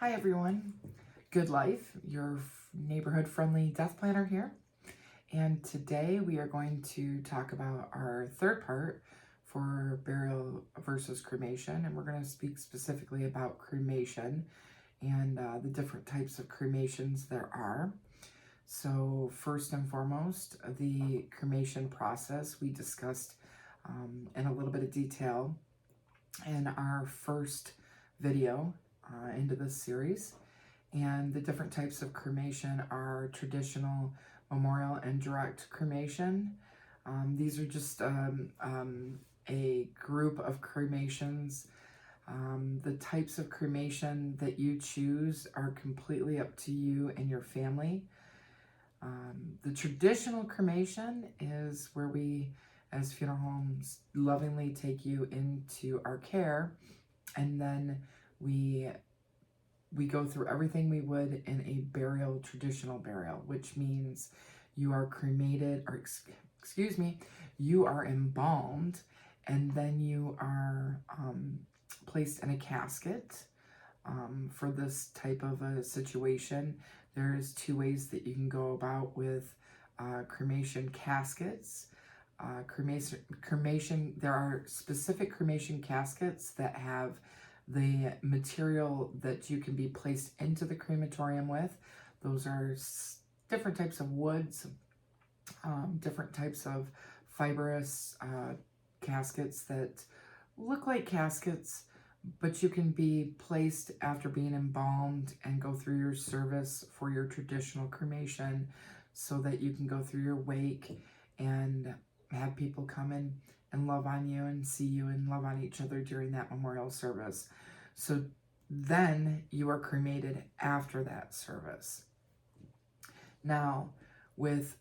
Hi everyone, Good Life, your neighborhood-friendly death planner here. And today we are going to talk about our third part for burial versus cremation. And we're going to speak specifically about cremation and the different types of cremations there are. So first and foremost, the cremation process we discussed in a little bit of detail in our first video into this series. And the different types of cremation are traditional, memorial, and direct cremation. These are just a group of cremations. The types of cremation that you choose are completely up to you and your family. The traditional cremation is where we, as funeral homes, lovingly take you into our care, and then we go through everything we would in a burial, traditional burial, which means you are cremated, or excuse me, you are embalmed, and then you are placed in a casket. For this type of a situation, there's two ways that you can go about with cremation caskets. There are specific cremation caskets that have the material that you can be placed into the crematorium with. Those are different types of woods, different types of fibrous caskets that look like caskets, but you can be placed after being embalmed and go through your service for your traditional cremation so that you can go through your wake and have people come in and love on you and see you and love on each other during that memorial service. So then you are cremated after that service. Now, with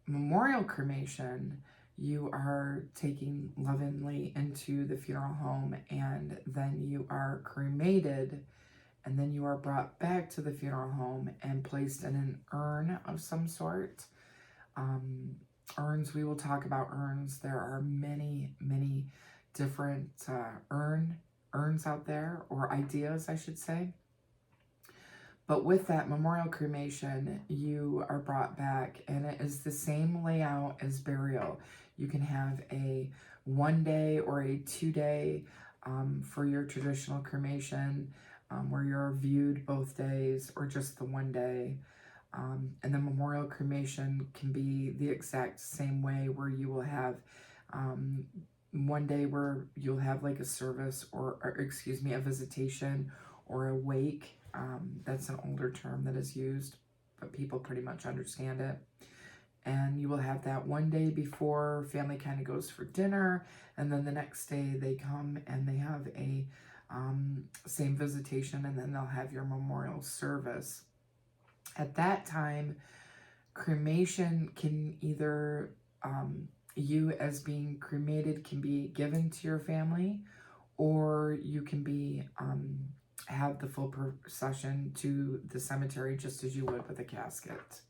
memorial cremation, you are taken lovingly into the funeral home, and then you are cremated, and then you are brought back to the funeral home and placed in an urn of some sort. Urns, we will talk about urns. There are many different urns out there, or ideas, I should say. But with that memorial cremation, you are brought back, and it is the same layout as burial. You can have a 1 day or a 2 day for your traditional cremation, where you're viewed both days, or just the 1 day. And the memorial cremation can be the exact same way, where you will have 1 day where you'll have like a service, or excuse me, a visitation or a wake. That's an older term that is used, but people pretty much understand it. And you will have that 1 day before family kind of goes for dinner, and then the next day they come and they have a same visitation, and then they'll have your memorial service. At that time, cremation can either, you as being cremated can be given to your family, or you can be, have the full procession to the cemetery just as you would with a casket.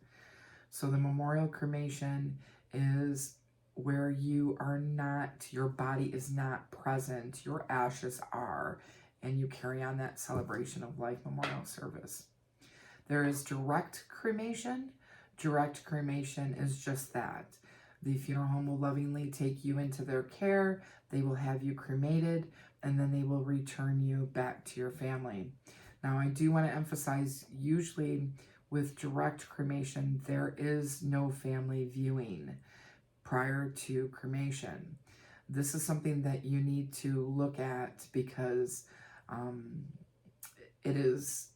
So the memorial cremation is where you are not, your body is not present, your ashes are, and you carry on that celebration of life memorial service. There is direct cremation. Direct cremation is just that. The funeral home will lovingly take you into their care. They will have you cremated, and then they will return you back to your family. Now, I do want to emphasize, usually with direct cremation, there is no family viewing prior to cremation. This is something that you need to look at, because it is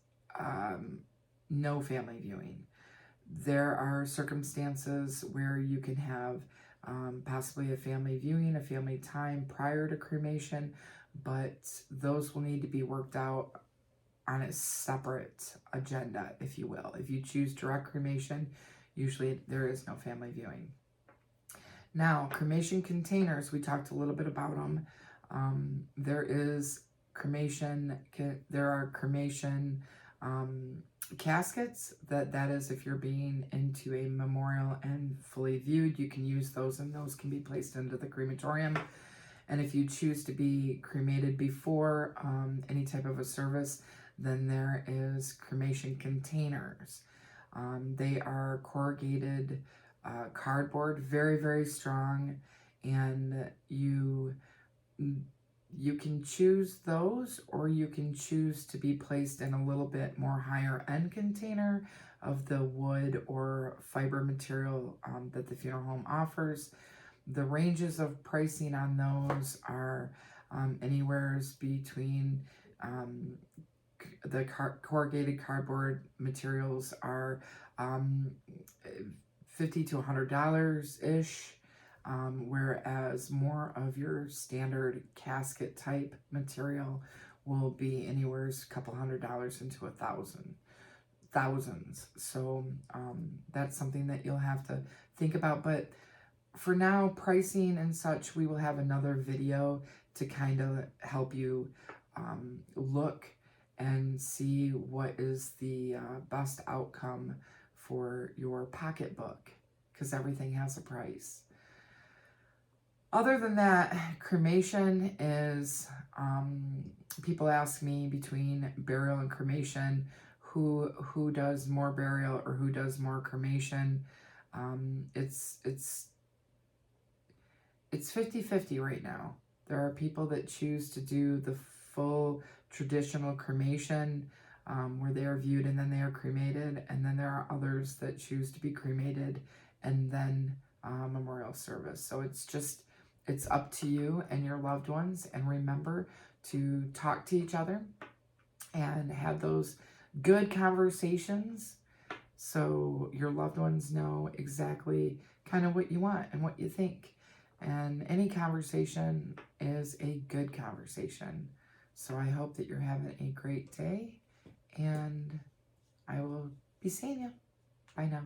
no family viewing. There are circumstances where you can have possibly a family viewing, a family time prior to cremation, but those will need to be worked out on a separate agenda, if you will. If you choose direct cremation, usually there is no family viewing. Now, cremation containers, we talked a little bit about them. There are cremation caskets, that is if you're being into a memorial and fully viewed, you can use those, and those can be placed into the crematorium. And if you choose to be cremated before any type of a service, Then there is cremation containers. They are corrugated cardboard, very, very strong, and you can choose those, or you can choose to be placed in a little bit more higher end container of the wood or fiber material that the funeral home offers. The ranges of pricing on those are anywhere between the corrugated cardboard materials are $50 to $100 ish. Whereas more of your standard casket type material will be anywhere a couple $100s into thousands. So that's something that you'll have to think about. But for now, pricing and such, we will have another video to kind of help you look and see what is the best outcome for your pocketbook, because everything has a price. Other than that, cremation is, people ask me between burial and cremation, who does more burial or who does more cremation. It's 50-50 right now. There are people that choose to do the full traditional cremation, where they are viewed and then they are cremated, and then there are others that choose to be cremated and then memorial service. So it's up to you and your loved ones. And remember to talk to each other and have those good conversations so your loved ones know exactly kind of what you want and what you think. And any conversation is a good conversation. So I hope that you're having a great day, and I will be seeing you. Bye now.